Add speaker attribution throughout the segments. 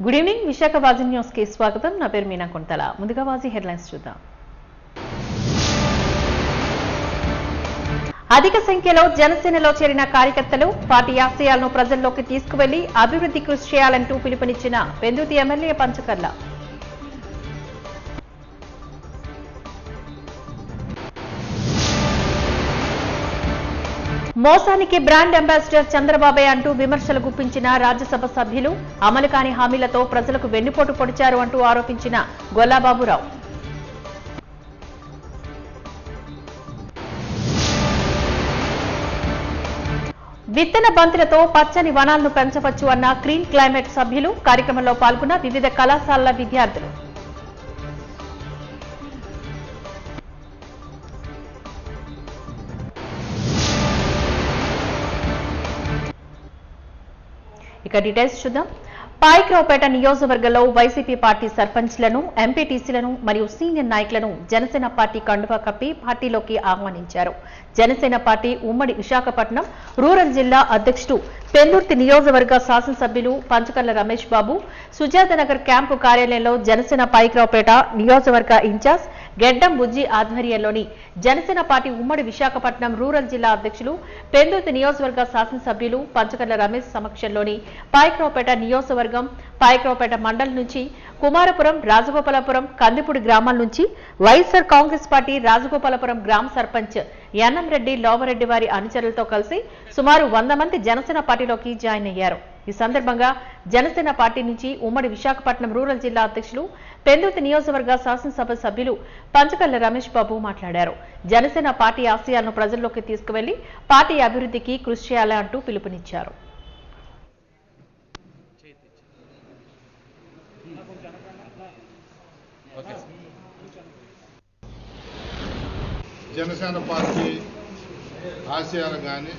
Speaker 1: Good evening Visakha వాజీ news కి స్వాగతం. నా పేరు మీనా కొంతల. ముందుగా వాజీ హెడ్లైన్స్ చూద్దాం. అధిక సంఖ్యలో జనసేనలో చేరిన కార్యకర్తలు పార్టీ ఆశయాలను ప్రజల్లోకి తీసుకువెళ్లి అభివృద్ధి కృషి చేయాలంటూ పిలుపునిచ్చిన పెందుర్తి ఎమ్మెల్యే పంచకర్ల. మోసానికి బ్రాండ్ అంబాసిడర్ చంద్రబాబే అంటూ విమర్శలు గుప్పించిన రాజ్యసభ సభ్యులు, అమలు కాని హామీలతో ప్రజలకు వెన్నుపోటు పొడిచారు అంటూ ఆరోపించిన గొల్లాబాబురావు. విత్తన బంతులతో పచ్చని వనాలను పెంచవచ్చు అన్న క్లీన్ క్లైమేట్ సభ్యులు, కార్యక్రమంలో పాల్గొన్న వివిధ కళాశాలల విద్యార్థులు. ఇక డీటెయిల్స్ చూద్దాం. పాయకరావుపేట నియోజకవర్గంలో వైసీపీ పార్టీ సర్పంచ్లను, ఎంపీటీసీలను మరియు సీనియర్ నాయకులను జనసేన పార్టీ కండువా కప్పి పార్టీలోకి ఆహ్వానించారు. జనసేన పార్టీ ఉమ్మడి విశాఖపట్నం రూరల్ జిల్లా అధ్యక్షుడు, పెందుర్తి నియోజకవర్గ శాసనసభ్యులు పంచకర్ల రమేష్ బాబు, సుజాతనగర్ క్యాంపు కార్యాలయంలో జనసేన పాయకరావుపేట నియోజకవర్గ ఇన్ఛార్జ్ గెడ్డం బుజ్జి ఆధ్వర్యంలోని జనసేన పార్టీ ఉమ్మడి విశాఖపట్నం రూరల్ జిల్లా అధ్యక్షులు, పెందుర్తి నియోజకవర్గ శాసనసభ్యులు పంచకర్ల రమేష్ సమక్షంలోని పాయకరావుపేట నియోజకవర్గం, పాయకరావుపేట మండలం నుంచి కుమారపురం, రాజగోపాలపురం, కందిపూడి గ్రామాల నుంచి వైఎస్ఆర్ కాంగ్రెస్ పార్టీ రాజగోపాలపురం గ్రామ సర్పంచ్ యానంరెడ్డి లోవరెడ్డి వారి అనుచరులతో కలిసి సుమారు 100 మంది జనసేన పార్టీలోకి జాయిన్ అయ్యారు. ఈ సందర్భంగా జనసేన పార్టీ నుంచి ఉమ్మడి విశాఖపట్నం రూరల్ జిల్లా అధ్యక్షులు, పెందుర్తి నియోజకవర్గ శాసనసభ సభ్యులు పంచకర్ల రమేష్ బాబు మాట్లాడారు. జనసేన పార్టీ ఆశయాలను ప్రజల్లోకి తీసుకువెళ్లి పార్టీ అభివృద్ధికి కృషి చేయాలంటూ పిలుపునిచ్చారు.
Speaker 2: జనసేన పార్టీ ఆశయాలు కానీ,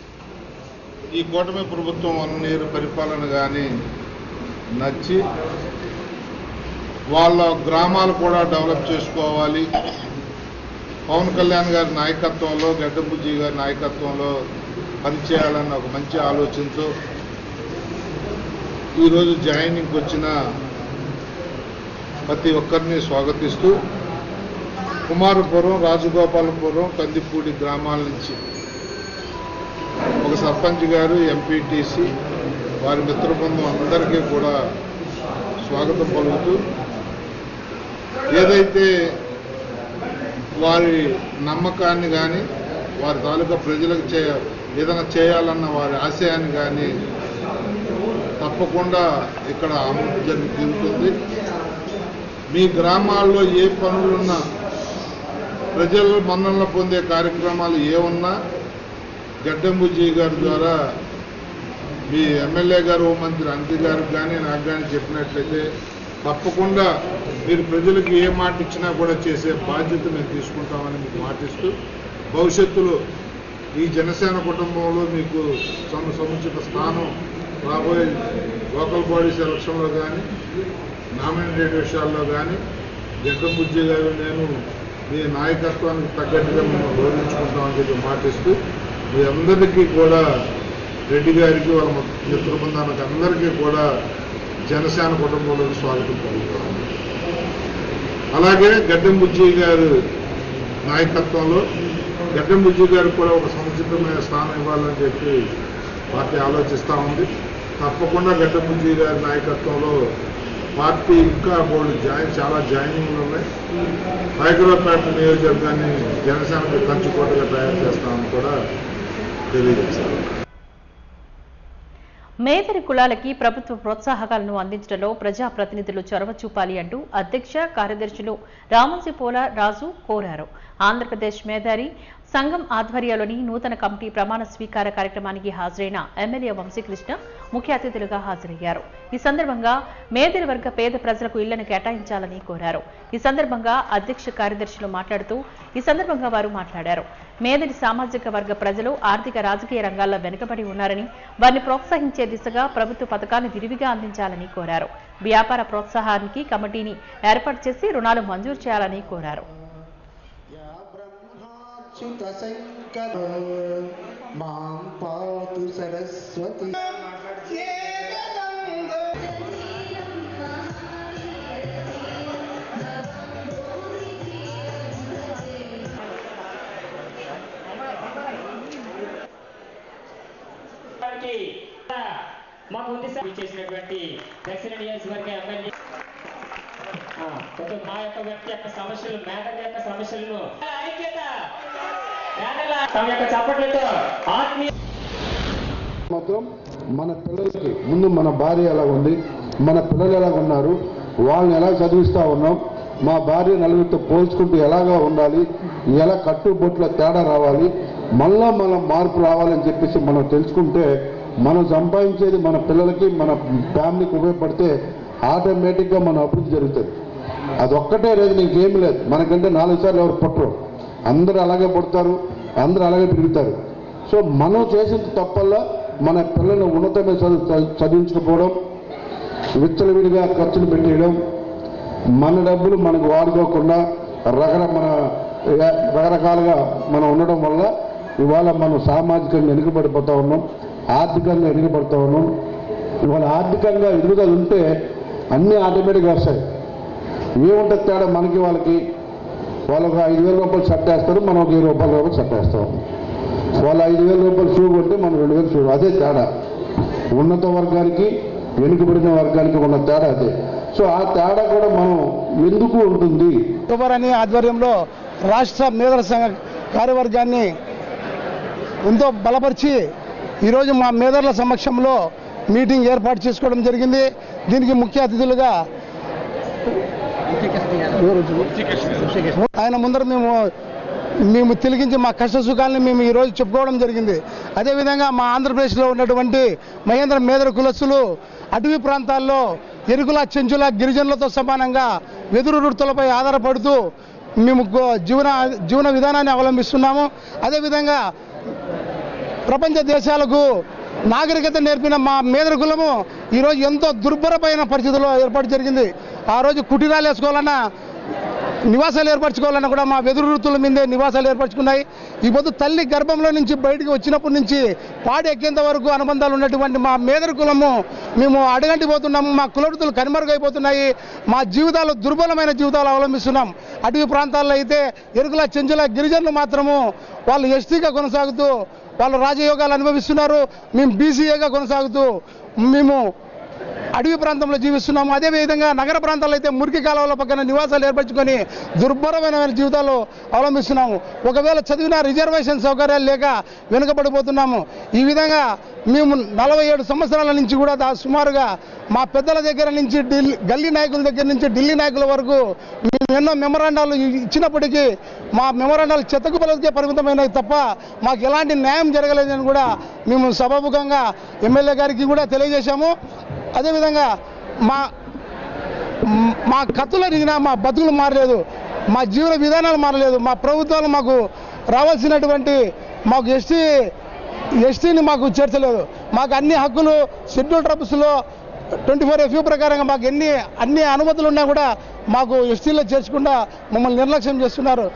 Speaker 2: ఈ కూటమి ప్రభుత్వం 1 year పరిపాలన కానీ నచ్చి వాళ్ళ గ్రామాలు కూడా డెవలప్ చేసుకోవాలి, పవన్ కళ్యాణ్ గారి నాయకత్వంలో, గెడ్డం బుజ్జి గారి నాయకత్వంలో పనిచేయాలన్న ఒక మంచి ఆలోచనతో ఈరోజు జాయినింగ్కి వచ్చిన ప్రతి ఒక్కరిని స్వాగతిస్తూ కుమారపురం, రాజగోపాలపురం, కందిపూడి గ్రామాల నుంచి ఒక సర్పంచ్ గారు, ఎంపీటీసీ, వారి మిత్ర బృందం అందరికీ కూడా స్వాగతం పలుకుతూ, ఏదైతే వారి నమ్మకాన్ని కానీ, వారి తాలూకా ప్రజలకు ఏదైనా చేయాలన్న వారి ఆశయాన్ని కానీ తప్పకుండా ఇక్కడ అమలు జరుగుతుంది. మీ గ్రామాల్లో ఏ పనులున్నా, ప్రజల మన్ననలు పొందే కార్యక్రమాలు ఏమున్నా గెడ్డం బుజ్జి గారి ద్వారా మీ ఎమ్మెల్యే గారు, హోంమంత్రి అంతి గారికి కానీ నాకు కానీ చెప్పినట్లయితే తప్పకుండా మీరు ప్రజలకు ఏ మాట ఇచ్చినా కూడా చేసే బాధ్యత మేము తీసుకుంటామని మీకు మాటిస్తూ, భవిష్యత్తులో ఈ జనసేన కుటుంబంలో మీకు సముచిత స్థానం రాబోయే లోకల్ బాడీస్ ఎలక్షన్లో కానీ, నామినేటెడ్ విషయాల్లో కానీ గెడ్డం బుజ్జి గారు, నేను మీ నాయకత్వానికి తగ్గట్టుగా మేము గౌరవించుకుంటామని చెప్పి మాటిస్తూ, మీ అందరికీ కూడా, రెడ్డి గారికి, వాళ్ళ మిత్ర బృందానికి అందరికీ కూడా జనసేన కుటుంబంలోకి స్వాగతం పలుకుతాం. అలాగే గెడ్డం బుజ్జి గారు నాయకత్వంలో గెడ్డం బుజ్జి గారికి కూడా ఒక సముచితమైన స్థానం ఇవ్వాలని చెప్పి పార్టీ ఆలోచిస్తూ ఉంది. తప్పకుండా గెడ్డం బుజ్జి గారి నాయకత్వంలో పార్టీ ఇంకా చాలా జాయినింగ్లు ఉన్నాయి. పాయకరావుపేట నియోజకవర్గాన్ని జనసేనకు కంచుకోటగా తయారు చేస్తామని కూడా తెలియజేస్తారు.
Speaker 1: మేదరి కులాలకి ప్రభుత్వ ప్రోత్సాహకాలను అందించడంలో ప్రజాప్రతినిధులు చొరవ చూపాలి అంటూ అధ్యక్ష కార్యదర్శులు రామంజిపోల రాజు కోరారు. ఆంధ్రప్రదేశ్ మేదరి సంఘం ఆధ్వర్యంలోని నూతన కమిటీ ప్రమాణ స్వీకార కార్యక్రమానికి హాజరైన ఎమ్మెల్యే వంశీకృష్ణ ముఖ్య అతిథులుగా హాజరయ్యారు. ఈ సందర్భంగా మేదరి వర్గ పేద ప్రజలకు ఇళ్లను కేటాయించాలని కోరారు. ఈ సందర్భంగా అధ్యక్ష కార్యదర్శులు మాట్లాడుతూ, ఈ సందర్భంగా వారు మాట్లాడారు. మేదరి సామాజిక వర్గ ప్రజలు ఆర్థిక, రాజకీయ రంగాల్లో వెనుకబడి ఉన్నారని, వారిని ప్రోత్సహించే దిశగా ప్రభుత్వ పథకాన్ని విరివిగా అందించాలని కోరారు. వ్యాపార ప్రోత్సాహానికి కమిటీని ఏర్పాటు చేసి రుణాలు మంజూరు చేయాలని కోరారు.
Speaker 3: మాకు ఉంది సార్ చేసినటువంటి దక్షిణ నియోజకవర్గ ఎమ్మెల్యే కొంచెం మా యొక్క వ్యక్తి యొక్క సమస్యలు మేధల యొక్క సమస్యలను ఐక్యత తమ యొక్క చప్పట్లతో ఆత్మీయ
Speaker 4: మాత్రం మన పిల్లలకి ముందు మన భార్య ఎలా ఉంది, మన పిల్లలు ఎలా ఉన్నారు, వాళ్ళని ఎలా చదివిస్తా ఉన్నాం, మా భార్య నలుగురితో పోల్చుకుంటూ ఎలాగా ఉండాలి, ఎలా కట్టుబొట్ల తేడా రావాలి, మళ్ళా మనం మార్పు రావాలని చెప్పేసి మనం తెలుసుకుంటే మనం సంపాదించేది మన పిల్లలకి మన ఫ్యామిలీకి ఉపయోగపడితే ఆటోమేటిక్గా మన అభివృద్ధి జరుగుతుంది. అదొక్కటే లేదు, ఇంకేమీ లేదు. మనకంటే 4 సార్లు ఎవరు పుట్టరు, అందరూ అలాగే పుడతారు, అందరూ అలాగే పెరుగుతారు. సో మనం చేసిన తప్పల్లా మన పిల్లల్ని ఉన్నతమైన చదివించకపోవడం, విచ్చలవిడిగా ఖర్చులు పెట్టేయడం, మన డబ్బులు మనకు వాడుకోకుండా రకరకాలుగా మనం ఉండడం వల్ల ఇవాళ మనం సామాజికంగా వెనుకబడిపోతా ఉన్నాం, ఆర్థికంగా వెనుకబడుతూ ఉన్నాం. ఇవాళ ఆర్థికంగా ఎదుగుదల ఉంటే అన్నీ ఆటోమేటిక్గా వస్తాయి. ఏముంటుంది తేడా మనకి వాళ్ళకి? వాళ్ళకు 5,000 రూపాయలు షర్ట్ వేస్తారు, మనం ఒక 10,000 రూపాయలు షర్ట్ వేస్తాం. వాళ్ళు 5,000 రూపాయలు షూ కొంటే మనం 2,000 షూ. అదే తేడా. ఉన్నత వర్గానికి వెనుకబడిన వర్గానికి ఉన్న తేడా అదే. సో ఆ తేడా కూడా మనం ఎందుకు ఉంటుంది?
Speaker 5: అని ఆధ్వర్యంలో రాష్ట్ర మేధల సంఘ కార్యవర్గాన్ని ఎంతో బలపరిచి ఈరోజు మా మేధర్ల సమక్షంలో మీటింగ్ ఏర్పాటు చేసుకోవడం జరిగింది. దీనికి ముఖ్య అతిథులుగా ఆయన ముందర మేము తిరిగించి మా కష్ట సుఖాలని మేము ఈరోజు చెప్పుకోవడం జరిగింది. అదేవిధంగా మా ఆంధ్రప్రదేశ్లో ఉన్నటువంటి మహేంద్ర మేధర కులస్తులు అటవీ ప్రాంతాల్లో ఎరుకుల, చెంచుల, గిరిజనులతో సమానంగా వెదురు వృత్తులపై ఆధారపడుతూ మేము జీవన విధానాన్ని అవలంబిస్తున్నాము. అదేవిధంగా ప్రపంచ దేశాలకు నాగరికత నేర్పిన మా మేధర కులము ఈరోజు ఎంతో దుర్భరమైన పరిస్థితుల్లో ఏర్పాటు జరిగింది. ఆ రోజు కుటీరాలు వేసుకోవాలన్నా, నివాసాలు ఏర్పరచుకోవాలన్నా కూడా మా వెదురు వృత్తుల మీదే నివాసాలు ఏర్పరచుకున్నాయి. ఈ పొద్దు తల్లి గర్భంలో నుంచి బయటికి వచ్చినప్పటి నుంచి పాడి ఎక్కేంత వరకు అనుబంధాలు ఉన్నటువంటి మా మేధర కులము మేము అడగంటిపోతున్నాము. మా కుల వృత్తులు కనుమరుగైపోతున్నాయి. మా జీవితాలు దుర్బలమైన జీవితాలు అవలంబిస్తున్నాం. అటవీ ప్రాంతాల్లో అయితే ఎరుకుల, చెంచుల, గిరిజనులు మాత్రము వాళ్ళు ఎస్టీగా కొనసాగుతూ వాళ్ళు రాజయోగాలు అనుభవిస్తున్నారు. మేము బీసీఏగా కొనసాగుతూ మేము అడవి ప్రాంతంలో జీవిస్తున్నాము. అదేవిధంగా నగర ప్రాంతాల్లో అయితే మురికి కాలువల పక్కన నివాసాలు ఏర్పరచుకొని దుర్భరమైన జీవితాలు అవలంబిస్తున్నాము. ఒకవేళ చదివిన రిజర్వేషన్ సౌకర్యాలు లేక వెనుకబడిపోతున్నాము. ఈ విధంగా మేము 47 సంవత్సరాల నుంచి కూడా సుమారుగా మా పెద్దల దగ్గర నుంచి గల్లీ నాయకుల దగ్గర నుంచి ఢిల్లీ నాయకుల వరకు మేము ఎన్నో మెమరాండాలు ఇచ్చినప్పటికీ మా మెమరాండాలు చెత్తకు పలకే పరిమితమైనవి తప్ప మాకు ఎలాంటి న్యాయం జరగలేదని కూడా మేము సభాముఖంగా ఎమ్మెల్యే గారికి కూడా తెలియజేశాము. అదేవిధంగా మా కత్తులు అడిగినా మా బతుకులు మారలేదు, మా జీవన విధానాలు మారలేదు. మా ప్రభుత్వాలు మాకు రావాల్సినటువంటి మాకు ఎస్టీని మాకు చేర్చలేదు. మాకు అన్ని హక్కులు షెడ్యూల్ ట్రైబ్స్లో 24FU ప్రకారంగా మాకు అన్ని అనుమతులు ఉన్నా కూడా మాకు ఎస్టీలో చేర్చకుండా మమ్మల్ని నిర్లక్ష్యం చేస్తున్నారు.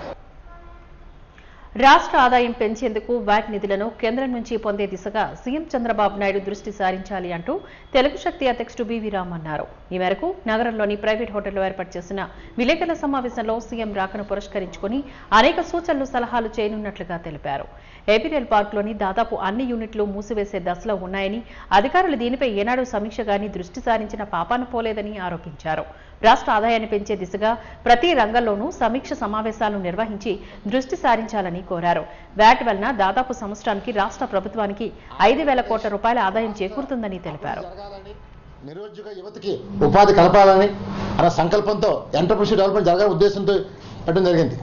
Speaker 1: రాష్ట్ర ఆదాయం పెంచేందుకు వ్యాట్ నిధులను కేంద్రం నుంచి పొందే దిశగా సీఎం చంద్రబాబు నాయుడు దృష్టి సారించాలి అంటూ తెలుగు శక్తి అధ్యక్షుడు బివి రామ్ అన్నారు. ఈ మేరకు నగరంలోని ప్రైవేట్ హోటల్లో ఏర్పాటు చేసిన విలేకరుల సమావేశంలో సీఎం రాకను పురస్కరించుకుని అనేక సూచనలు, సలహాలు చేయనున్నట్లుగా తెలిపారు. ఏపీరియల్ పార్క్లోని దాదాపు అన్ని యూనిట్లు మూసివేసే దశలో ఉన్నాయని, అధికారులు దీనిపై ఏనాడు సమీక్ష గాని దృష్టి సారించిన పాపాన పోలేదని ఆరోపించారు. రాష్ట్ర ఆదాయాన్ని పెంచే దిశగా ప్రతి రంగంలోనూ సమీక్ష సమావేశాలను నిర్వహించి దృష్టి సారించాలని కోరారు. వ్యాట్ వలన దాదాపు సంవత్సరానికి రాష్ట్ర ప్రభుత్వానికి 5,000 కోట్ల రూపాయల ఆదాయం చేకూరుతుందని తెలిపారు.
Speaker 6: నిరుద్యోగ యువతకి ఉపాధి కలపాలని అన్న సంకల్పంతో ఎంటర్ప్రెన్యూర్షిప్ డెవలప్మెంట్ జరగాలని ఉద్దేశంతో పెట్టడం జరిగింది.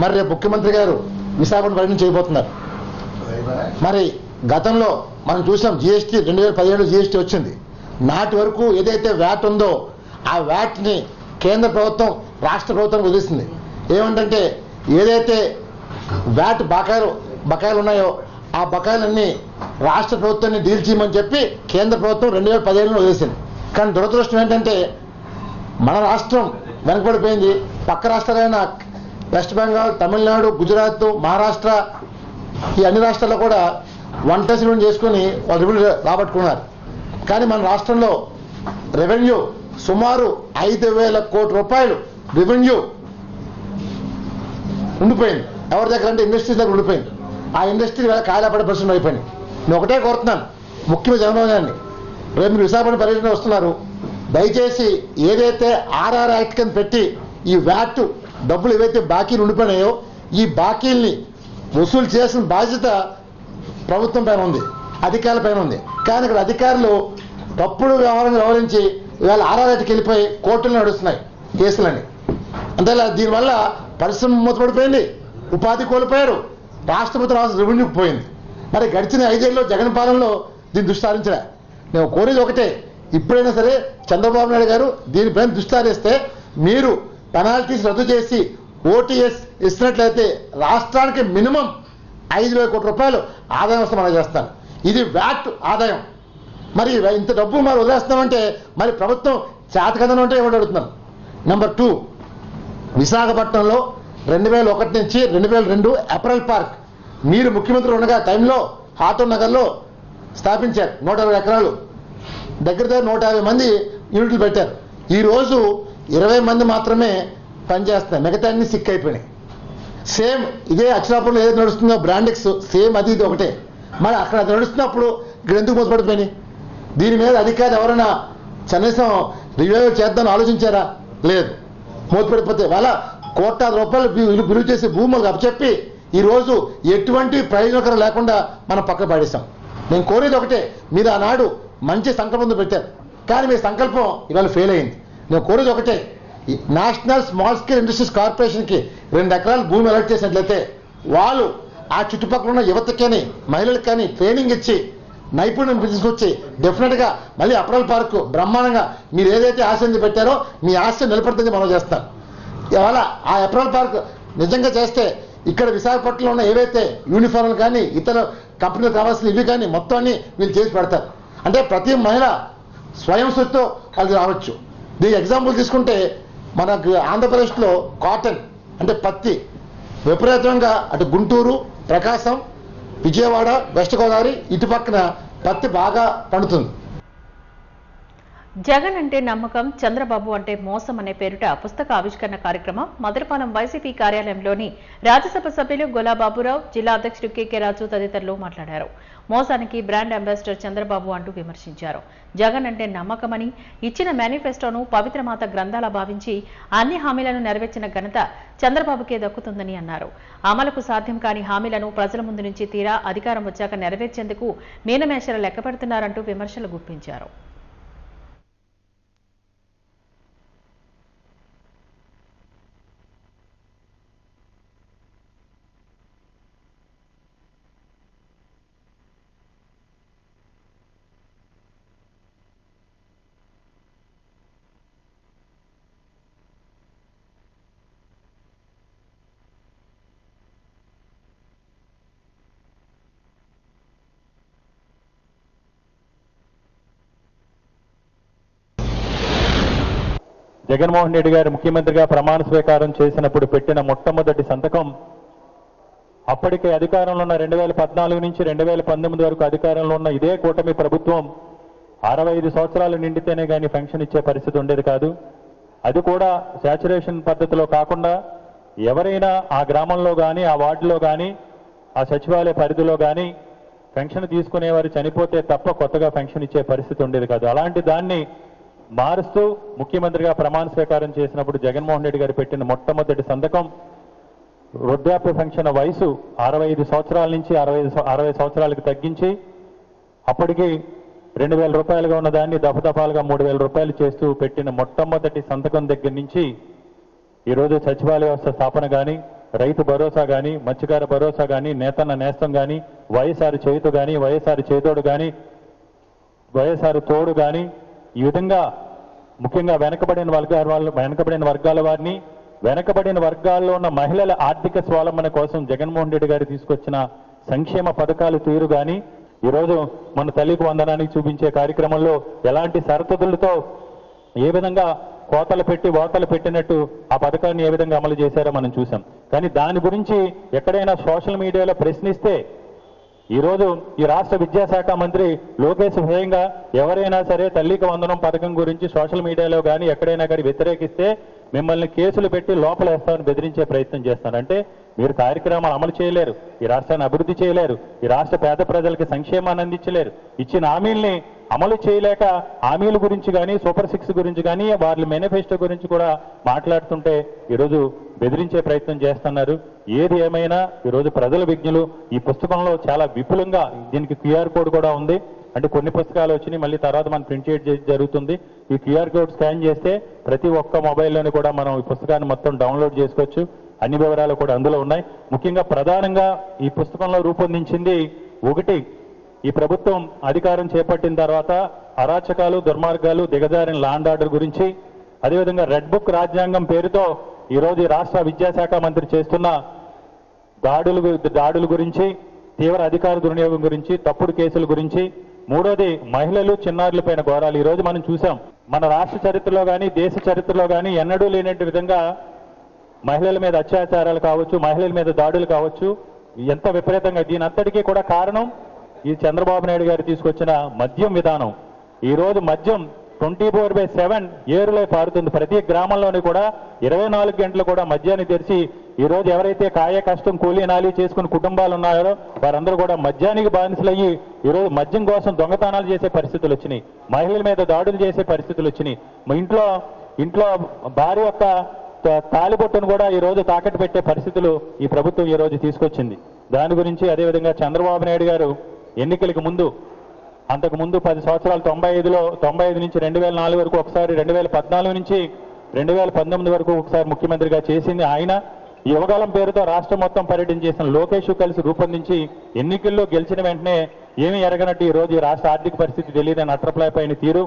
Speaker 6: మరి రేపు ముఖ్యమంత్రి గారు విశాఖపట్నం పర్యటన చేయబోతున్నారు. మరి గతంలో మనం చూసాం GST 2017 GST వచ్చింది. నాటి వరకు ఏదైతే వ్యాట్ ఉందో ఆ వ్యాట్ని కేంద్ర ప్రభుత్వం రాష్ట్ర ప్రభుత్వం వదిలిస్తుంది. ఏమంటే ఏదైతే వ్యాట్ బకాయిలు ఉన్నాయో ఆ బకాయిలన్నీ రాష్ట్ర ప్రభుత్వాన్ని డీల్ చేయమని చెప్పి కేంద్ర ప్రభుత్వం 2017లో వదిలేసింది. కానీ దురదృష్టం ఏంటంటే మన రాష్ట్రం వెనకబడిపోయింది. పక్క రాష్ట్రాలైన వెస్ట్ బెంగాల్, తమిళనాడు, గుజరాత్, మహారాష్ట్ర ఈ అన్ని రాష్ట్రాల్లో కూడా 1% చేసుకుని వాళ్ళు రెవెన్యూ రాబట్టుకున్నారు. కానీ మన రాష్ట్రంలో రెవెన్యూ సుమారు 5,000 కోట్ల రూపాయలు రెవెన్యూ ఉండిపోయింది. ఎవరి దగ్గర అంటే ఇండస్ట్రీస్ దగ్గర ఉండిపోయింది. ఆ ఇండస్ట్రీ కాయలాపడే పరిస్థితులు అయిపోయింది. నేను ఒకటే కోరుతున్నాను, ముఖ్యమైన జగన్మోహన్ గారిని, రేపు మీరు విశాఖపట్నం పర్యటన వస్తున్నారు, దయచేసి ఏదైతే ఆర్ఆర్ యాక్ట్ కింద పెట్టి ఈ వ్యాట్ డబ్బులు ఏవైతే బాకీలు ఉండిపోయినాయో ఈ బాకీల్ని వసూలు చేసిన బాధ్యత ప్రభుత్వం పైన ఉంది, అధికారుల పైన ఉంది. కానీ ఇక్కడ అధికారులు తప్పుడు వ్యవహరించి ఇవాళ ఆర్ఆర్ యాక్ట్కి వెళ్ళిపోయి కోర్టులు నడుస్తున్నాయి కేసులని. అంతేలా దీనివల్ల పరిశ్రమ మూతపడిపోయింది, ఉపాధి కోల్పోయారు, రాష్ట్రపతి రెవెన్యూ పోయింది. మరి గడిచిన 5 ఏళ్ళలో జగన్ పాలనలో దీన్ని దృష్టి సారించలే. నేను కోరేది ఒకటే, ఇప్పుడైనా సరే చంద్రబాబు నాయుడు గారు దీనిపైన దృష్టి సారిస్తే మీరు పెనాల్టీస్ రద్దు చేసి ఓటీఎస్ ఇస్తున్నట్లయితే రాష్ట్రానికి మినిమం 5,000 కోట్ల రూపాయలు ఆదాయం వస్తే మనం చేస్తాను. ఇది వ్యాట్ ఆదాయం. మరి ఇంత డబ్బు మరి వదిలేస్తామంటే మరి ప్రభుత్వం చేతకదనం అంటే ఏమిటి అడుగుతున్నాం. నెంబర్ 2, విశాఖపట్నంలో 2001 నుంచి 2002 అపరల్ పార్క్ మీరు ముఖ్యమంత్రి ఉండగా టైంలో హాటూర్ నగర్లో స్థాపించారు. 120 ఎకరాలు, దగ్గర 150 మంది యూనిట్లు పెట్టారు. ఈరోజు 20 మంది మాత్రమే పనిచేస్తున్నాయి, మిగతా అన్ని సిక్ అయిపోయినాయి. సేమ్ ఇదే అక్షరాపురంలో ఏదైతే నడుస్తుందో బ్రాండెక్స్, సేమ్ అది ఇది ఒకటే. మరి అక్కడ అది నడుస్తున్నప్పుడు ఇక్కడ ఎందుకు మూతపడిపోయినాయి? దీని మీద అధికారులు ఎవరైనా కనీసం రివ్యూ చేద్దామని ఆలోచించారా? లేదు. మూతపడిపోతే వాళ్ళ కోట్లాది రూపాయలు విలువ చేసే భూములకు అప్పచెప్పి ఈరోజు ఎటువంటి ప్రయోజనకరం లేకుండా మనం పక్కన పడేస్తాం. నేను కోరేది ఒకటే, మీరు ఆనాడు మంచి సంకల్పం పెట్టారు, కానీ మీ సంకల్పం ఇవాళ ఫెయిల్ అయింది. నేను కోరేది ఒకటే, నేషనల్ స్మాల్ స్కేల్ ఇండస్ట్రీస్ కార్పొరేషన్కి 2 ఎకరాల భూమి అలాట్ చేసినట్లయితే వాళ్ళు ఆ చుట్టుపక్కల ఉన్న యువతకి కానీ మహిళలకు కానీ ట్రైనింగ్ ఇచ్చి నైపుణ్యం తీసుకొచ్చి డెఫినెట్గా మళ్ళీ అపరల్ పార్క్ బ్రహ్మాండంగా మీరు ఏదైతే ఆశ పెట్టారో మీ ఆశ నిలబడుతుంది మనం చేస్తాం. ఇవాళ ఆ అపరల్ పార్క్ నిజంగా చేస్తే ఇక్కడ విశాఖపట్నంలో ఉన్న ఏవైతే యూనిఫామ్లు కానీ ఇతర కంపెనీలు కావాల్సిన ఇవి కానీ మొత్తాన్ని వీళ్ళు చేసి పెడతారు. అంటే ప్రతి మహిళ స్వయం శక్తితో వాళ్ళకి రావచ్చు. దీనికి ఎగ్జాంపుల్ తీసుకుంటే మనకు ఆంధ్రప్రదేశ్లో కాటన్ అంటే పత్తి విపరీతంగా అటు గుంటూరు, ప్రకాశం, విజయవాడ, వెస్ట్ గోదావరి ఇటు పక్కన పత్తి బాగా పండుతుంది.
Speaker 1: జగన్ అంటే నమ్మకం, చంద్రబాబు అంటే మోసం అనే పేరిట పుస్తక ఆవిష్కరణ కార్యక్రమం మదనపాలెం వైసీపీ కార్యాలయంలోని రాజ్యసభ సభ్యులు గొల్లాబాబురావు, జిల్లా అధ్యక్షుడు కేకే రాజు తదితరులు మాట్లాడారు. మోసానికి బ్రాండ్ అంబాసిడర్ చంద్రబాబు అంటూ విమర్శించారు. జగన్ అంటే నమ్మకమని, ఇచ్చిన మేనిఫెస్టోను పవిత్రమాత గ్రంథాల భావించి అన్ని హామీలను నెరవేర్చిన ఘనత చంద్రబాబుకే దక్కుతుందని అన్నారు. అమలుకు సాధ్యం కాని హామీలను ప్రజల ముందు నుంచి తీరా అధికారం వచ్చాక నెరవేర్చేందుకు మీనమేషాలు లెక్కపెడుతున్నారంటూ విమర్శలు గుప్పించారు.
Speaker 7: జగన్మోహన్ రెడ్డి గారు ముఖ్యమంత్రిగా ప్రమాణ స్వీకారం చేసినప్పుడు పెట్టిన మొట్టమొదటి సంతకం, అప్పటికే అధికారంలో ఉన్న 2014 నుంచి 2019 వరకు అధికారంలో ఉన్న ఇదే కూటమి ప్రభుత్వం 65 సంవత్సరాలు నిండితేనే కానీ పెన్షన్ ఇచ్చే పరిస్థితి ఉండేది కాదు. అది కూడా శాచురేషన్ పద్ధతిలో కాకుండా ఎవరైనా ఆ గ్రామంలో కానీ, ఆ వార్డులో కానీ, ఆ సచివాలయ పరిధిలో కానీ పెన్షన్ తీసుకునేవారు చనిపోతే తప్ప కొత్తగా పెన్షన్ ఇచ్చే పరిస్థితి ఉండేది కాదు. అలాంటి దాన్ని మారుస్తూ ముఖ్యమంత్రిగా ప్రమాణ స్వీకారం చేసినప్పుడు జగన్మోహన్ రెడ్డి గారు పెట్టిన మొట్టమొదటి సంతకం వృద్ధాప్య పెన్షన్ వయసు 65 సంవత్సరాల నుంచి 60 సంవత్సరాలకు తగ్గించి అప్పటికి 2,000 రూపాయలుగా ఉన్న దాన్ని దఫదఫాలుగా 3,000 రూపాయలు చేస్తూ పెట్టిన మొట్టమొదటి సంతకం దగ్గర నుంచి ఈరోజు సచివాలయ వ్యవస్థ స్థాపన కానీ, రైతు భరోసా కానీ, మత్స్యకార భరోసా కానీ, నేతన్న నేస్తం కానీ, వైఎస్ఆర్ చేతు కానీ, వైఎస్ఆర్ చేదోడు కానీ, వైఎస్ఆర్ తోడు కానీ, ఈ విధంగా ముఖ్యంగా వెనకబడిన వర్గాల వారిని, వెనకబడిన వర్గాల్లో ఉన్న మహిళల ఆర్థిక స్వావలంబన కోసం జగన్మోహన్ రెడ్డి గారు తీసుకొచ్చిన సంక్షేమ పథకాలు తీరు కానీ, ఈరోజు మన తల్లికి వందనానికి చూపించే కార్యక్రమంలో ఎలాంటి షరతులతో ఏ విధంగా కోతలు పెట్టి వాతలు పెట్టినట్టు ఆ పథకాన్ని ఏ విధంగా అమలు చేశారో మనం చూసాం. కానీ దాని గురించి ఎక్కడైనా సోషల్ మీడియాలో ప్రశ్నిస్తే ఈరోజు ఈ రాష్ట్ర విద్యాశాఖ మంత్రి లోకేష్ స్వయంగా ఎవరైనా సరే తల్లికి వందనం పథకం గురించి సోషల్ మీడియాలో కానీ ఎక్కడైనా కానీ వ్యతిరేకిస్తే మిమ్మల్ని కేసులు పెట్టి లోపలేస్తామని బెదిరించే ప్రయత్నం చేస్తున్నారు. అంటే మీరు కార్యక్రమాలు అమలు చేయలేరు, ఈ రాష్ట్రాన్ని అభివృద్ధి చేయలేరు, ఈ రాష్ట్ర పేద ప్రజలకి సంక్షేమాన్ని అందించలేరు, ఇచ్చిన హామీల్ని అమలు చేయలేక హామీల గురించి కానీ సూపర్ 6 గురించి కానీ వాళ్ళ మేనిఫెస్టో గురించి కూడా మాట్లాడుతుంటే ఈరోజు బెదిరించే ప్రయత్నం చేస్తున్నారు. ఏది ఏమైనా ఈరోజు ప్రజల విజ్ఞులు ఈ పుస్తకంలో చాలా విపులంగా, దీనికి QR కోడ్ కూడా ఉంది. అంటే కొన్ని పుస్తకాలు వచ్చినాయి, మళ్ళీ తర్వాత మనం ప్రింట్ చేయడం జరుగుతుంది. ఈ QR కోడ్ స్కాన్ చేస్తే ప్రతి ఒక్క మొబైల్లోని కూడా మనం ఈ పుస్తకాన్ని మొత్తం డౌన్లోడ్ చేసుకోవచ్చు. అన్ని వివరాలు కూడా అందులో ఉన్నాయి. ముఖ్యంగా ప్రధానంగా ఈ పుస్తకంలో రూపొందించింది ఒకటి, ఈ ప్రభుత్వం అధికారం చేపట్టిన తర్వాత అరాచకాలు, దుర్మార్గాలు, దిగజారిన లాండ్ ఆర్డర్ గురించి, అదేవిధంగా రెడ్ బుక్ రాజ్యాంగం పేరుతో ఈరోజు ఈ రాష్ట్ర విద్యాశాఖ మంత్రి చేస్తున్న దాడుల గురించి, తీవ్ర అధికార దుర్వినియోగం గురించి, తప్పుడు కేసుల గురించి, మూడోది మహిళలు, చిన్నారులపైన ఘోరాలు. ఈరోజు మనం చూసాం మన రాష్ట్ర చరిత్రలో కానీ దేశ చరిత్రలో కానీ ఎన్నడూ లేనట్టు విధంగా మహిళల మీద అత్యాచారాలు కావచ్చు, మహిళల మీద దాడులు కావచ్చు, ఎంత విపరీతంగా. దీని అంతటికీ కూడా కారణం ఈ చంద్రబాబు నాయుడు గారు తీసుకొచ్చిన మద్యం విధానం. ఈరోజు మద్యం 24/7 ఏరులై పారుతుంది. ప్రతి గ్రామంలోని కూడా 24 గంటలు కూడా మద్యాన్ని తెరిచి ఈరోజు ఎవరైతే కాయ కష్టం కూలీ నాలి చేసుకుని కుటుంబాలు ఉన్నారో వారందరూ కూడా మద్యానికి బానిసలయ్యి ఈరోజు మద్యం కోసం దొంగతనాలు చేసే పరిస్థితులు వచ్చినాయి, మహిళల మీద దాడులు చేసే పరిస్థితులు వచ్చినాయి. ఇంట్లో భార్య యొక్క తాలిబొట్టును కూడా ఈరోజు తాకట్టు పెట్టే పరిస్థితులు ఈ ప్రభుత్వం ఈరోజు తీసుకొచ్చింది. దాని గురించి అదేవిధంగా చంద్రబాబు నాయుడు గారు ఎన్నికలకు ముందు, అంతకుముందు 10 సంవత్సరాలు 95 నుంచి 2004 వరకు ఒకసారి, 2014 నుంచి 2019 వరకు ఒకసారి ముఖ్యమంత్రిగా చేసింది ఆయన. యువకాలం పేరుతో రాష్ట్రం మొత్తం పర్యటన చేసిన లోకేష్ కలిసి రూపొందించి ఎన్నికల్లో గెలిచిన వెంటనే ఏమీ ఎరగనట్టు ఈరోజు ఈ రాష్ట్ర ఆర్థిక పరిస్థితి తెలియదని అట్రప్లాయపైన తీరు,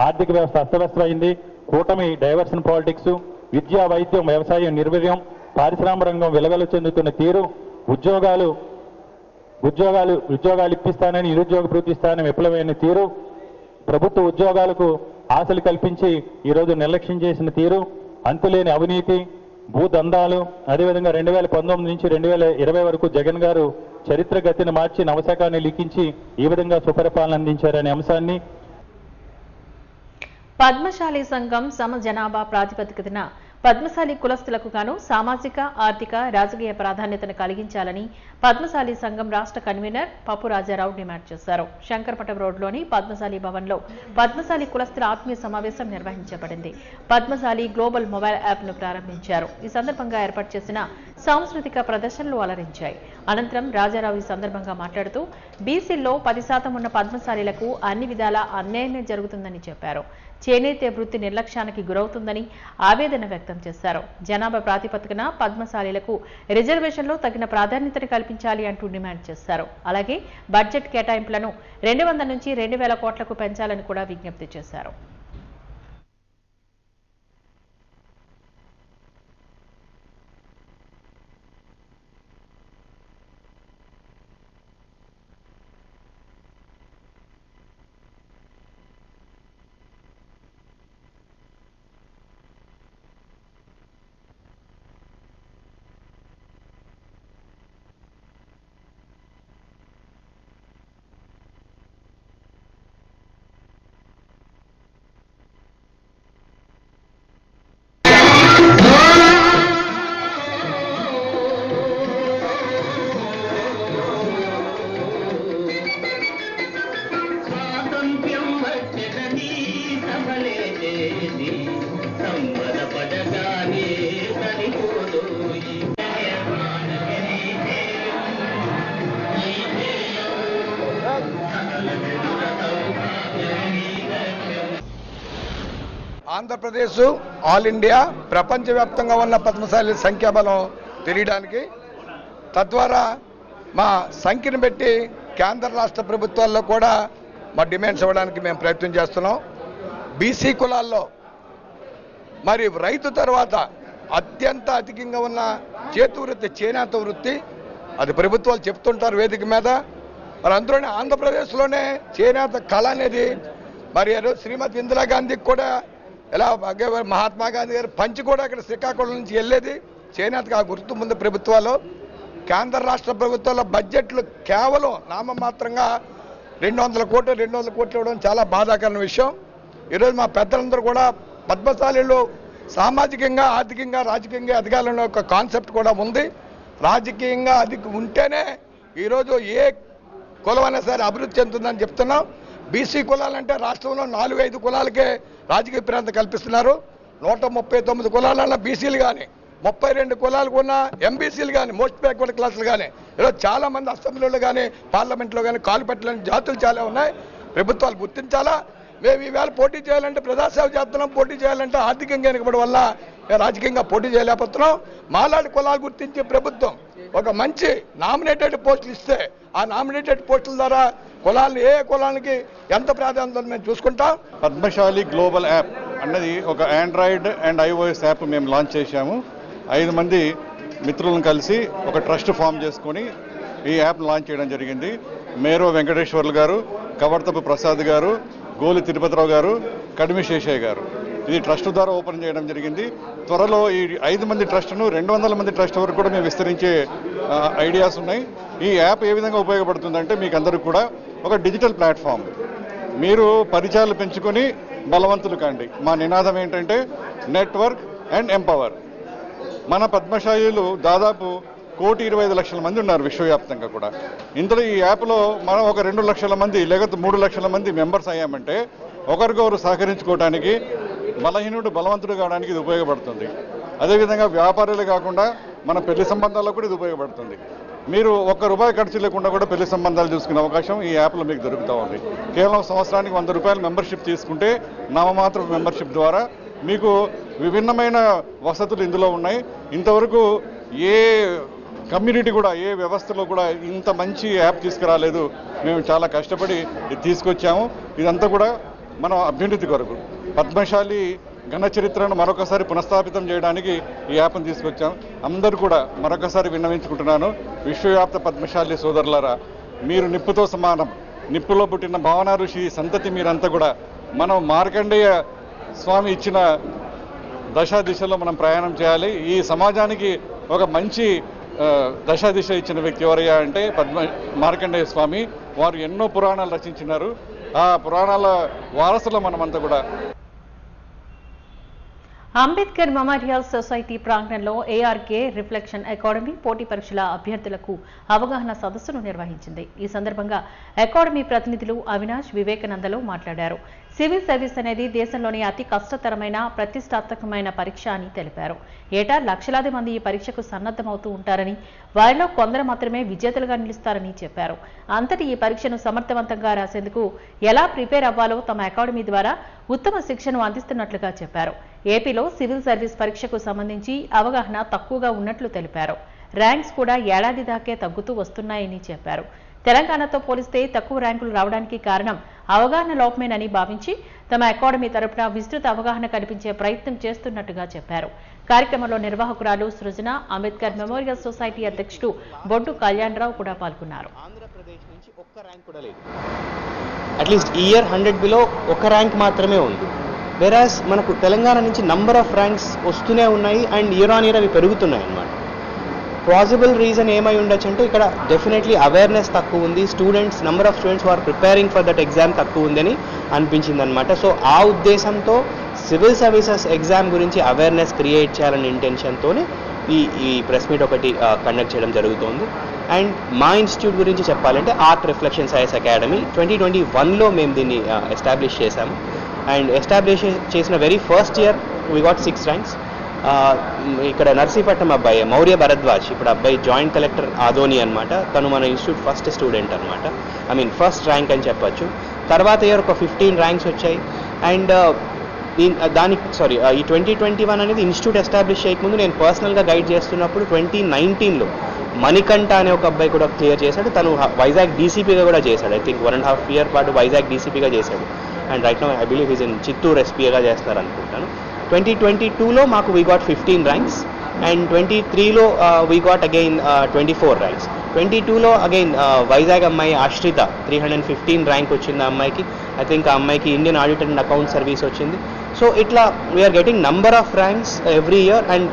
Speaker 7: ఆర్థిక వ్యవస్థ అస్తవ్యస్తమైంది, కూటమి డైవర్షన్ పాలిటిక్స్, విద్యా, వైద్యం, వ్యవసాయం నిర్వీర్యం, పారిశ్రామిక రంగం విలవెల చెందుతున్న తీరు, ఉద్యోగాలు ఇప్పిస్తానని నిరుద్యోగ పూర్తిస్తానని విఫలమైన తీరు, ప్రభుత్వ ఉద్యోగాలకు ఆశలు కల్పించి ఈరోజు నిర్లక్ష్యం చేసిన తీరు, అంతులేని అవినీతి, భూదందాలు, అదేవిధంగా 2019 నుంచి 2020 వరకు జగన్ గారు చరిత్ర గతిని మార్చి నవశకాన్ని లిఖించి ఈ విధంగా సుపరిపాలన అందించారనే అంశాన్ని.
Speaker 1: పద్మశాలి సంఘం సమ జనాభా ప్రాతిపదికన పద్మశాలి కులస్తులకు గాను సామాజిక, ఆర్థిక, రాజకీయ ప్రాధాన్యతను కలిగించాలని పద్మశాలి సంఘం రాష్ట్ర కన్వీనర్ పప్పు రాజారావు డిమాండ్ చేశారు. శంకరపట్నం రోడ్లోని పద్మశాలి భవన్లో పద్మశాలి కులస్తుల ఆత్మీయ సమావేశం నిర్వహించబడింది. పద్మశాలి గ్లోబల్ మొబైల్ యాప్ను ప్రారంభించారు. ఈ సందర్భంగా ఏర్పాటు చేసిన సాంస్కృతిక ప్రదర్శనలు అలరించాయి. అనంతరం రాజారావు ఈ సందర్భంగా మాట్లాడుతూ బీసీల్లో 10% ఉన్న పద్మశాలీలకు అన్ని విధాల అన్యాయం జరుగుతుందని చెప్పారు. చేనేత వృత్తి నిర్లక్ష్యానికి గురవుతుందని ఆవేదన వ్యక్తం చేశారు. జనాభా ప్రాతిపదికన పద్మశాలీలకు రిజర్వేషన్లో తగిన ప్రాధాన్యతను కల్పించాలి అంటూ డిమాండ్ చేశారు. అలాగే బడ్జెట్ కేటాయింపులను 200 నుంచి 2000 కోట్లకు పెంచాలని కూడా విజ్ఞప్తి చేశారు.
Speaker 5: ఆంధ్రప్రదేశ్, ఆల్ ఇండియా, ప్రపంచవ్యాప్తంగా ఉన్న పద్మశాలి సంఖ్యాబలం తెలియడానికి, తద్వారా మా సంఖ్యను బట్టి కేంద్ర రాష్ట్ర ప్రభుత్వాల్లో కూడా మా డిమాండ్స్ ఇవ్వడానికి మేము ప్రయత్నం చేస్తున్నాం. బీసీ కులాల్లో మరి రైతు తర్వాత అత్యంత అధికంగా ఉన్న చేతి వృత్తి చేనేత వృత్తి, అది ప్రభుత్వాలు చెప్తుంటారు వేదిక మీద. మరి అందులోనే ఆంధ్రప్రదేశ్లోనే చేనేత కళ అనేది మరి శ్రీమతి ఇందిరాగాంధీకి కూడా ఎలా మహాత్మా గాంధీ గారు పంచి కూడా ఇక్కడ శ్రీకాకుళం నుంచి వెళ్ళేది చేనేతకు. ఆ గుర్తు ముందు ప్రభుత్వాలు, కేంద్ర రాష్ట్ర ప్రభుత్వాల బడ్జెట్లు కేవలం నామమాత్రంగా 200 కోట్లు ఇవ్వడం చాలా బాధాకరమైన విషయం. ఈరోజు మా పెద్దలందరూ కూడా పద్మశాలిలో
Speaker 8: సామాజికంగా, ఆర్థికంగా, రాజకీయంగా ఎదగాలనే ఒక కాన్సెప్ట్ కూడా ఉంది. రాజకీయంగా అది ఉంటేనే ఈరోజు ఏ కులమైనా సరే అభివృద్ధి చెందుతుందని చెప్తున్నాం. బీసీ కులాలంటే రాష్ట్రంలో 4-5 కులాలకే రాజకీయ ప్రాంతం కల్పిస్తున్నారు. 139 కులాలన్న బీసీలు కానీ, 32 కులాలకు ఉన్న ఎంబీసీలు కానీ, మోస్ట్ బ్యాక్వర్డ్ క్లాసులు కానీ, ఈరోజు చాలా మంది అసెంబ్లీలో కానీ పార్లమెంట్లో కానీ కాలు పెట్టలేని జాతులు చాలా ఉన్నాయి. ప్రభుత్వాలు గుర్తించాలా. మేము ఈవేళ పోటీ చేయాలంటే ప్రజాసేవ చేస్తున్నాం, పోటీ చేయాలంటే ఆర్థికంగా వెనుకబడి వల్ల రాజకీయంగా పోటీ చేయలేకపోతున్నాం. మాలాడి కులాలు గుర్తించి ప్రభుత్వం ఒక మంచి నామినేటెడ్ పోస్టులు ఇస్తే ఆ నామినేటెడ్ పోస్టుల ద్వారా కులాలను ఏ కులానికి ఎంత ప్రాధాన్యత మేము చూసుకుంటాం.
Speaker 9: పద్మశాలి గ్లోబల్ యాప్ అన్నది ఒక ఆండ్రాయిడ్ అండ్ ఐఓఎస్ యాప్ మేము లాంచ్ చేశాము. 5 మంది మిత్రులను కలిసి ఒక ట్రస్ట్ ఫామ్ చేసుకొని ఈ యాప్ లాంచ్ చేయడం జరిగింది. మేరో వెంకటేశ్వర్లు గారు, కవర్తపు ప్రసాద్ గారు, గోలి తిరుపతిరావు గారు, కడిమి శేషయ్య గారు. ఇది ట్రస్ట్ ద్వారా ఓపెన్ చేయడం జరిగింది. త్వరలో ఈ 5 మంది ట్రస్ట్ను 200 మంది ట్రస్ట్ వరకు కూడా మేము విస్తరించే ఐడియాస్ ఉన్నాయి. ఈ యాప్ ఏ విధంగా ఉపయోగపడుతుందంటే మీకు అందరికీ కూడా ఒక డిజిటల్ ప్లాట్ఫామ్. మీరు పరిచయాలు పెంచుకొని బలవంతులు కండి. మా నినాదం ఏంటంటే నెట్వర్క్ అండ్ ఎంపవర్. మన పద్మశాలీలు దాదాపు 1,25,00,000 మంది ఉన్నారు విశ్వవ్యాప్తంగా కూడా. ఇందులో ఈ యాప్లో మనం ఒక 2 లక్షల మంది లేకపోతే 3 లక్షల మంది మెంబర్స్ అయ్యామంటే ఒకరికొకరు సహకరించుకోవడానికి, బలహీనుడు బలవంతుడు కావడానికి ఇది ఉపయోగపడుతుంది. అదేవిధంగా వ్యాపారులు కాకుండా మన పెళ్లి సంబంధాలకు కూడా ఇది ఉపయోగపడుతుంది. మీరు ₹1 ఖర్చు లేకుండా కూడా పెళ్లి సంబంధాలు చూసుకునే అవకాశం ఈ యాప్లో మీకు దొరుకుతూ ఉంది. కేవలం సంవత్సరానికి ₹100 మెంబర్షిప్ తీసుకుంటే నామమాత్ర మెంబర్షిప్ ద్వారా మీకు విభిన్నమైన వసతులు ఇందులో ఉన్నాయి. ఇంతవరకు ఏ కమ్యూనిటీ కూడా, ఏ వ్యవస్థలో కూడా ఇంత మంచి యాప్ తీసుకురాలేదు. మేము చాలా కష్టపడి ఇది తీసుకొచ్చాము. ఇదంతా కూడా మన అభ్యున్నతి కొరకు, పద్మశాలి ఘన చరిత్రను మరొకసారి పునఃస్థాపితం చేయడానికి ఈ యాప్ను తీసుకొచ్చాం. అందరూ కూడా మరొకసారి విన్నవించుకుంటున్నాను, విశ్వవ్యాప్త పద్మశాలి సోదరులారా, మీరు నిప్పుతో సమానం. నిప్పులో పుట్టిన భావన ఋషి సంతతి మీరంతా కూడా మనం మార్కండేయ స్వామి ఇచ్చిన దశ మనం ప్రయాణం చేయాలి. ఈ సమాజానికి ఒక మంచి దశ ఇచ్చిన వ్యక్తి ఎవరయ్యా అంటే మార్కండేయ స్వామి. వారు ఎన్నో పురాణాలు రచించినారు. ఆ పురాణాల వారసులు మనమంతా కూడా.
Speaker 1: అంబేద్కర్ మెమోరియల్ సొసైటీ ప్రాంగణంలో ఏఆర్కే రిఫ్లెక్షన్ అకాడమీ పోటీ పరీక్షల అభ్యర్థులకు అవగాహన సదస్సును నిర్వహించింది. ఈ సందర్భంగా అకాడమీ ప్రతినిధులు అవినాష్, వివేకానందలు మాట్లాడారు. సివిల్ సర్వీస్ అనేది దేశంలోని అతి కష్టతరమైన, ప్రతిష్టాత్మకమైన పరీక్ష అని తెలిపారు. ఏటా లక్షలాది మంది ఈ పరీక్షకు సన్నద్ధమవుతూ ఉంటారని, వారిలో కొందరు మాత్రమే విజేతలుగా నిలుస్తారని చెప్పారు. అంతటి ఈ పరీక్షను సమర్థవంతంగా రాసేందుకు ఎలా ప్రిపేర్ అవ్వాలో తమ అకాడమీ ద్వారా ఉత్తమ శిక్షను అందిస్తున్నట్లుగా చెప్పారు. ఏపీలో సివిల్ సర్వీస్ పరీక్షకు సంబంధించి అవగాహన తక్కువగా ఉన్నట్లు తెలిపారు. ర్యాంక్స్ కూడా ఏడాది దాకే తగ్గుతూ వస్తున్నాయని చెప్పారు. తెలంగాణతో పోలిస్తే తక్కువ ర్యాంకులు రావడానికి కారణం అవగాహన లోపమేనని భావించి తమ అకాడమీ తరపున విస్తృత అవగాహన కల్పించే ప్రయత్నం చేస్తున్నట్టుగా చెప్పారు. కార్యక్రమంలో నిర్వాహకురాలు సృజన, అంబేద్కర్ మెమోరియల్ సొసైటీ అధ్యక్షుడు బొడ్డు కళ్యాణరావు కూడా పాల్గొన్నారు.
Speaker 10: ఆంధ్రప్రదేశ్ నుంచి ఒక్క ర్యాంక్ కూడా లేదు. అట్లీస్ట్ ఈ ఇయర్ 100 బిలో ఒక ర్యాంక్ మాత్రమే ఉంది. వెరాస్ మనకు తెలంగాణ నుంచి నంబర్ ఆఫ్ ర్యాంక్స్ వస్తూనే ఉన్నాయి అండ్ ఇయర్ ఆన్ ఇయర్ అవి పెరుగుతున్నాయి అన్నమాట. పాసిబుల్ రీజన్ ఏమై ఉండొచ్చు అంటే ఇక్కడ డెఫినెట్లీ అవేర్నెస్ తక్కువ ఉంది. Number of students are preparing for that exam తక్కువ ఉందని అనిపించింది అనమాట. సో ఆ ఉద్దేశంతో సివిల్ సర్వీసెస్ ఎగ్జామ్ గురించి అవేర్నెస్ క్రియేట్ చేయాలనే ఇంటెన్షన్తోనే ఈ ప్రెస్ మీట్ ఒకటి కండక్ట్ చేయడం జరుగుతోంది. అండ్ మా ఇన్స్టిట్యూట్ గురించి చెప్పాలంటే ఆర్ట్ రిఫ్లెక్షన్ సైన్స్ అకాడమీ 2021లో మేము దీన్ని ఎస్టాబ్లిష్ చేశాము. అండ్ ఎస్టాబ్లిష్ చేసిన very first year we got 6 ranks. ఇక్కడ నర్సీపట్నం అబ్బాయి మౌర్య భరద్వాజ్, ఇప్పుడు అబ్బాయి జాయింట్ కలెక్టర్ ఆదోని అనమాట. తను మన ఇన్స్టిట్యూట్ ఫస్ట్ స్టూడెంట్ అనమాట. ఫస్ట్ ర్యాంక్ అని చెప్పొచ్చు. తర్వాత ఇయర్ ఒక 15 ర్యాంక్స్ వచ్చాయి. అండ్ ఈ 2021 అనేది ఇన్స్టిట్యూట్ ఎస్టాబ్లిష్ చేయకముందు నేను పర్సనల్గా గైడ్ చేస్తున్నప్పుడు 2019లో మణికంఠ అనే ఒక అబ్బాయి కూడా క్లియర్ చేశాడు. తను వైజాగ్ డీసీపీగా కూడా చేశాడు. ఐ థింక్ 1.5 year పాటు వైజాగ్ డీసీపీగా చేశాడు. And right now I believe is in Chittoor ఎస్పీగా చేస్తున్నారు అనుకుంటాను. 2022లో మాకు వీ గాట్ 15 ర్యాంక్స్ అండ్ 23లో వీ గాట్ అగైన్ 24 ర్యాంక్స్. 22లో అగైన్ వైజాగ్ అమ్మాయి ఆశ్రిత 315 ర్యాంక్ వచ్చింది ఆ అమ్మాయికి. ఐ థింక్ ఆ అమ్మాయికి Indian audit and account service వచ్చింది. సో ఇట్లా we are getting number of ranks every year. And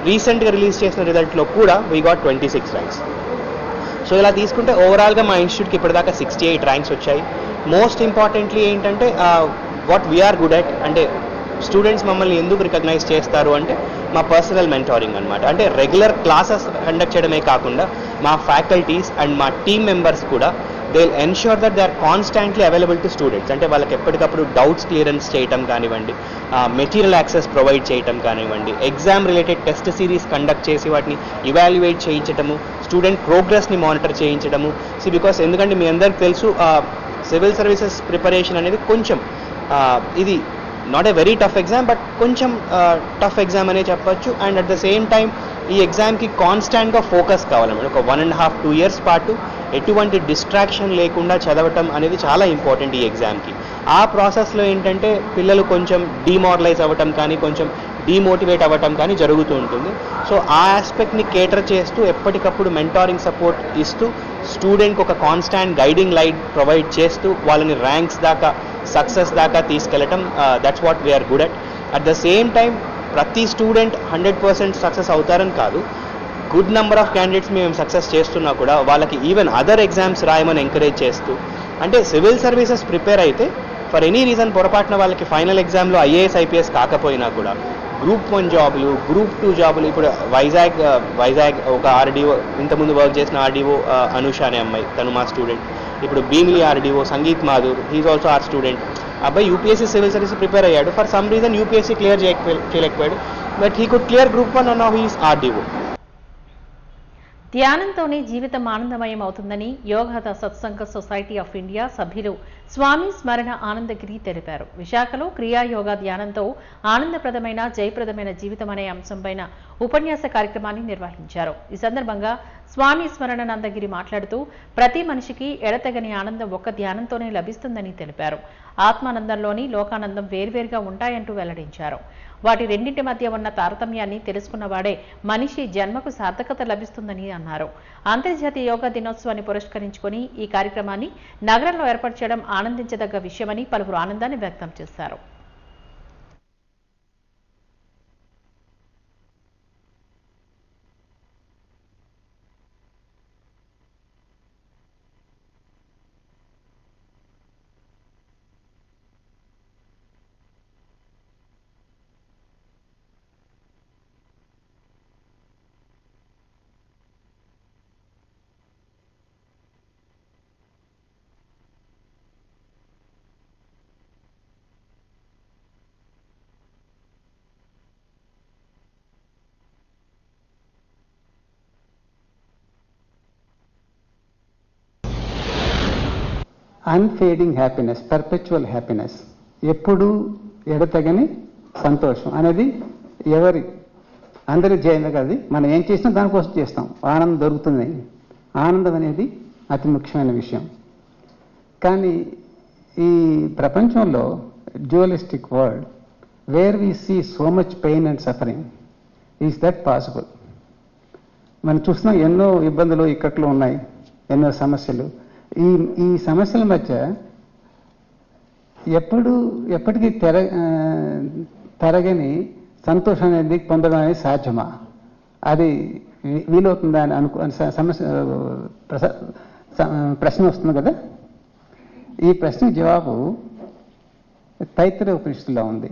Speaker 10: రీసెంట్గా రిలీజ్ చేసిన రిజల్ట్లో కూడా వీ గాట్ 26 ర్యాంక్స్. సో ఇలా తీసుకుంటే ఓవరాల్గా మా ఇన్స్టిట్యూట్కి ఇప్పటిదాకా 68 ర్యాంక్స్ వచ్చాయి. మోస్ట్ ఇంపార్టెంట్లీ ఏంటంటే వాట్ వీఆర్ గుడ్ అట్ అంటే స్టూడెంట్స్ మమ్మల్ని ఎందుకు రికగ్నైజ్ చేస్తారు అంటే మా పర్సనల్ మెంటారింగ్ అనమాట. అంటే రెగ్యులర్ క్లాసెస్ కండక్ట్ చేయడమే కాకుండా మా ఫ్యాకల్టీస్ అండ్ మా టీమ్ మెంబర్స్ కూడా they will ensure that they are constantly available to students. అంటే వాళ్ళకి ఎప్పటికప్పుడు డౌట్స్ క్లియరెన్స్ చేయటం కానివ్వండి, మెటీరియల్ యాక్సెస్ ప్రొవైడ్ చేయటం కానివ్వండి, exam related test series conduct చేసి వాటిని ఇవాల్యుయేట్ చేయించడము, స్టూడెంట్ ప్రోగ్రెస్ని మానిటర్ చేయించడము. బికాస్ ఎందుకంటే మీ అందరికి తెలుసు సివిల్ సర్వీసెస్ ప్రిపరేషన్ అనేది కొంచెం ఇది not a very tough exam, but కొంచెం టఫ్ ఎగ్జామ్ అనే చెప్పొచ్చు. And at the same time ఈ ఎగ్జామ్కి కాన్స్టాంట్గా ఫోకస్ కావాలన్నమాట. ఒక 1.5-2 years పాటు ఎటువంటి డిస్ట్రాక్షన్ లేకుండా చదవటం అనేది చాలా ఇంపార్టెంట్ ఈ ఎగ్జామ్కి. ఆ ప్రాసెస్లో ఏంటంటే పిల్లలు కొంచెం డిమారలైజ్ అవ్వటం కానీ, కొంచెం డిమోటివేట్ అవ్వటం కానీ జరుగుతూ ఉంటుంది. సో ఆ ఆస్పెక్ట్ని కేటర్ చేస్తూ ఎప్పటికప్పుడు మెంటారింగ్ సపోర్ట్ ఇస్తూ స్టూడెంట్కి ఒక కాన్స్టాంట్ గైడింగ్ లైట్ ప్రొవైడ్ చేస్తూ వాళ్ళని ర్యాంక్స్ దాకా, సక్సెస్ దాకా తీసుకెళ్ళటం, that's what we're good at the same time ప్రతి స్టూడెంట్ 100% సక్సెస్ అవుతారని కాదు. గుడ్ నెంబర్ ఆఫ్ క్యాండిడేట్స్ మేము సక్సెస్ చేస్తున్నా కూడా వాళ్ళకి ఈవెన్ అదర్ ఎగ్జామ్స్ రాయమని ఎంకరేజ్ చేస్తూ, అంటే సివిల్ సర్వీసెస్ ప్రిపేర్ అయితే ఫర్ ఎనీ రీజన్ పొరపాటున వాళ్ళకి ఫైనల్ ఎగ్జామ్లో IAS IPS కాకపోయినా కూడా Group 1 జాబులు, Group 2 జాబులు, ఇప్పుడు వైజాగ్ ఒక RDO ఇంతకుముందు వర్క్ చేసిన RDO అనుష అనే అమ్మాయి, తను మా స్టూడెంట్. ఇప్పుడు Bheemili RDO Sangeeth Madhur, he's also our student. అబ్బాయి UPSC సివిల్ సర్వీస్ ప్రిపేర్ అయ్యాడు. For some reason UPSC clear చేయలేకపోయాడు, but he could clear Group 1 and now he is RDO.
Speaker 1: ధ్యానంతోనే జీవితం ఆనందమయం అవుతుందని యోగహత సత్సంగ సొసైటీ ఆఫ్ ఇండియా సభ్యులు స్వామి స్మరణ ఆనందగిరి తెలిపారు. విశాఖలో క్రియాయోగా ధ్యానంతో ఆనందప్రదమైన జయప్రదమైన జీవితం అనే అంశంపైన ఉపన్యాస కార్యక్రమాన్ని నిర్వహించారు. ఈ సందర్భంగా స్వామి స్మరణ ఆనందగిరి మాట్లాడుతూ ప్రతి మనిషికి ఎడతెగని ఆనందం ఒక్క ధ్యానంతోనే లభిస్తుందని తెలిపారు. ఆత్మానందంలోని లోకానందం వేర్వేరుగా ఉంటాయంటూ వెల్లడించారు. వాటి రెండింటి మధ్య ఉన్న తారతమ్యాన్ని తెలుసుకున్నవాడే మనిషి జన్మకు సార్థకత లభిస్తుందని అన్నారు. అంతర్జాతీయ యోగా దినోత్సవాన్ని పురస్కరించుకుని ఈ కార్యక్రమాన్ని నగరంలో ఏర్పాటు చేయడం ఆనందించదగ్గ విషయమని పలువురు ఆనందాన్ని వ్యక్తం చేశారు.
Speaker 11: అన్ఫేడింగ్ హ్యాపీనెస్, పర్పెచువల్ హ్యాపీనెస్, ఎప్పుడు ఎడతెగని సంతోషం అనేది అందరి జయంగా కాదు. మనం ఏం చేసినా దానికోసం చేస్తాం, ఆనందం దొరుకుతుంది. ఆనందం అనేది అతి ముఖ్యమైన విషయం. కానీ ఈ ప్రపంచంలో dualistic world where we see so much pain and suffering, is that possible? మనం చూస్తున్నాం ఎన్నో ఇబ్బందులు ఇక్కట్లు ఉన్నాయి, ఎన్నో సమస్యలు. ఈ సమస్యల మధ్య ఎప్పటికీ తరగని సంతోషం అనేది పొందడం అనేది సాధ్యమా? అది వీలవుతుందా అని ప్రశ్న వస్తుంది కదా. ఈ ప్రశ్నకు జవాబు తైత్తిరీయ ఉపనిషత్తులో ఉంది.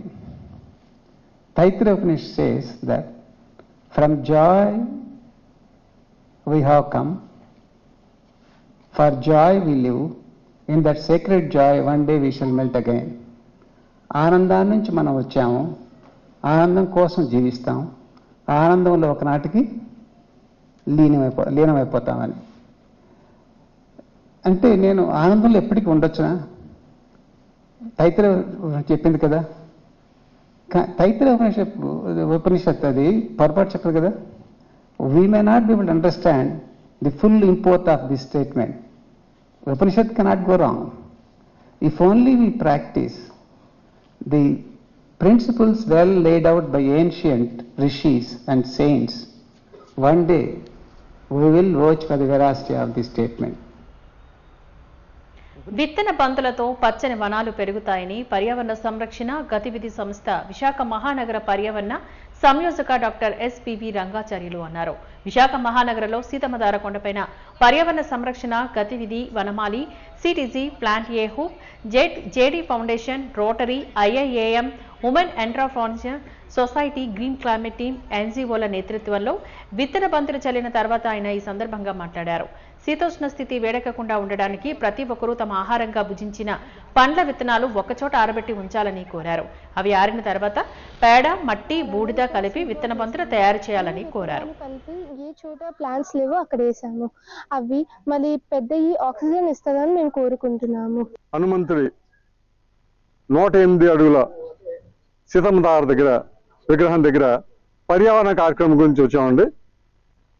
Speaker 11: Taittiriya Upanishad says that from joy we have come, for joy we live, in that sacred joy one day we shall melt again. ఆనందాన్ని నుంచి మనం వచ్చాము, ఆనందం కోసం జీవిస్తాం, ఆనందంలో ఒకనాటికి లీనమైపోతామని. అంటే నేను ఆనందంలో ఎప్పటికీ ఉండొచ్చునా? తైత్తిరీయ చెప్పింది కదా. తైత్తిరీయ ఉపనిషత్తు అది పొరపాటు చెప్పదు కదా. We may not be able to understand the full import of this statement. Upanishad cannot go wrong. If only we practice the principles well laid out by ancient rishis and saints, one day we will vouch for the veracity of this statement.
Speaker 1: విత్తన బంతులతో పచ్చని వనాలు పెరుగుతాయని పర్యావరణ సంరక్షణ గతివిధి సంస్థ విశాఖ మహానగర పర్యావరణ సంయోజక doctor SPV Rangacharyulu అన్నారు. విశాఖ మహానగరంలో సీతమ్మధార కొండపైన పర్యావరణ సంరక్షణ గతివిధి వనమాలి, సిటీజీ, plant a hoop, JD foundation, Rotary, IIAM, women entrepreneur society, green climate team, ఎన్జీఓల నేతృత్వంలో విత్తన బంతులు చల్లిన తర్వాత ఆయన ఈ సందర్భంగా మాట్లాడారు. శీతోష్ణ స్థితి వేడెక్కకుండా ఉండడానికి ప్రతి ఒక్కరూ తమ ఆహారంగా భుజించిన పండ్ల విత్తనాలు ఒక్కచోట ఆరబెట్టి ఉంచాలని కోరారు. అవి ఆరిన తర్వాత పేడ, మట్టి, బూడిద కలిపి విత్తన బంతులు తయారు చేయాలని కోరారు.
Speaker 12: కలిపి ఏ చోట ప్లాంట్స్ లేవో అక్కడ వేసాము. అవి మళ్ళీ పెద్ద ఆక్సిజన్ ఇస్తుందని మేము కోరుకుంటున్నాము.
Speaker 13: హనుమంతుడి 108 అడుగుల సీతమ్మతార దగ్గర విగ్రహం దగ్గర పర్యావరణ కార్యక్రమం గురించి వచ్చామండి.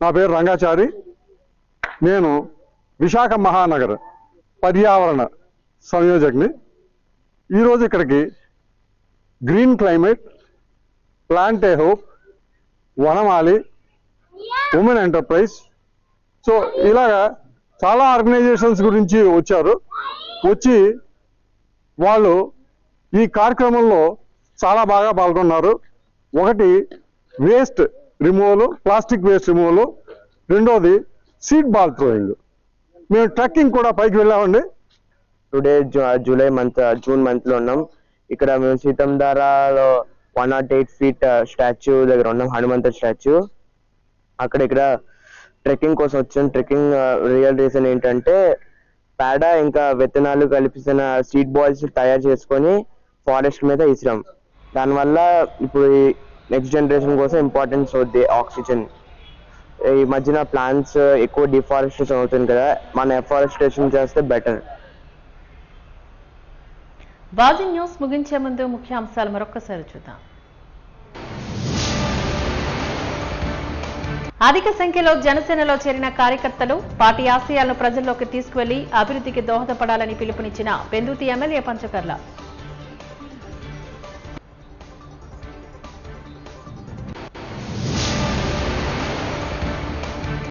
Speaker 13: నా పేరు రంగాచారి. నేను విశాఖ మహానగర పర్యావరణ సంయోజకుని. ఈరోజు ఇక్కడికి green climate, plant a hope, Vanamali, women enterprise, so ఇలాగా చాలా ఆర్గనైజేషన్స్ గురించి వచ్చారు. వచ్చి వాళ్ళు ఈ కార్యక్రమంలో చాలా బాగా పాల్గొన్నారు. ఒకటి waste removal, plastic waste removal, రెండోది సీడ్ బాల్ థ్రోయింగ్. మేము ట్రెక్కింగ్ కూడా పైకి వెళ్ళామండి.
Speaker 14: టుడే జూన్ మంత్ లో ఉన్నాం. ఇక్కడ మేము సీతంధారాలో 108 feet స్టాచ్యూ దగ్గర ఉన్నాం, హనుమంతుడి స్టాచ్యూ. ఇక్కడ ట్రెక్కింగ్ కోసం వచ్చాం. ట్రెక్కింగ్ రియల్ రీజన్ ఏంటంటే పేడ ఇంకా విత్తనాలు కలిపిన సీడ్ బాల్స్ తయారు చేసుకొని ఫారెస్ట్ మీద ఇసిరాం. దానివల్ల ఇప్పుడు నెక్స్ట్ జనరేషన్ కోసం ఇంపార్టెన్స్ అవుద్ది ఆక్సిజన్. ఈ మధ్యన ప్లాంట్స్ ఎక్కువ డిఫారెస్టేషన్ అవుతుంది కదా, మన ఎఫారెస్టేషన్ చేస్తే బెటర్.
Speaker 1: బాజీ న్యూస్ ముగించే ముందు ముఖ్యాంశాలు మరొకసారి చూద్దాం. అధిక సంఖ్యలో జనసేనలో చేరిన కార్యకర్తలు పార్టీ ఆశయాలను ప్రజల్లోకి తీసుకువెళ్లి అభివృద్ధికి దోహదపడాలని పిలుపునిచ్చిన పెందుర్తి ఎమ్మెల్యే పంచకర్ల.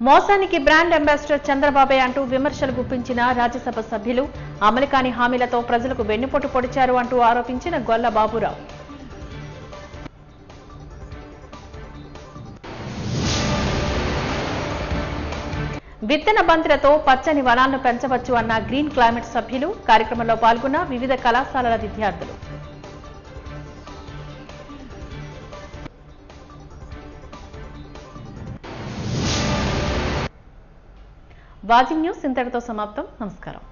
Speaker 1: మోసానికి బ్రాండ్ అంబాసిడర్ చంద్రబాబే అంటూ విమర్శలు గుప్పించిన రాజ్యసభ సభ్యులు. అమలు కాని హామీలతో ప్రజలకు వెన్నుపోటు పొడిచారు అంటూ ఆరోపించిన గొల్ల బాబురావు. విత్తన బంతులతో పచ్చని వనాలను పెంచవచ్చు అన్న గ్రీన్ క్లైమేట్ సభ్యులు. కార్యక్రమంలో పాల్గొన్న వివిధ కళాశాలల విద్యార్థులు. వాజింగ్ న్యూస్ ఇంతటితో సమాప్తం. నమస్కారం.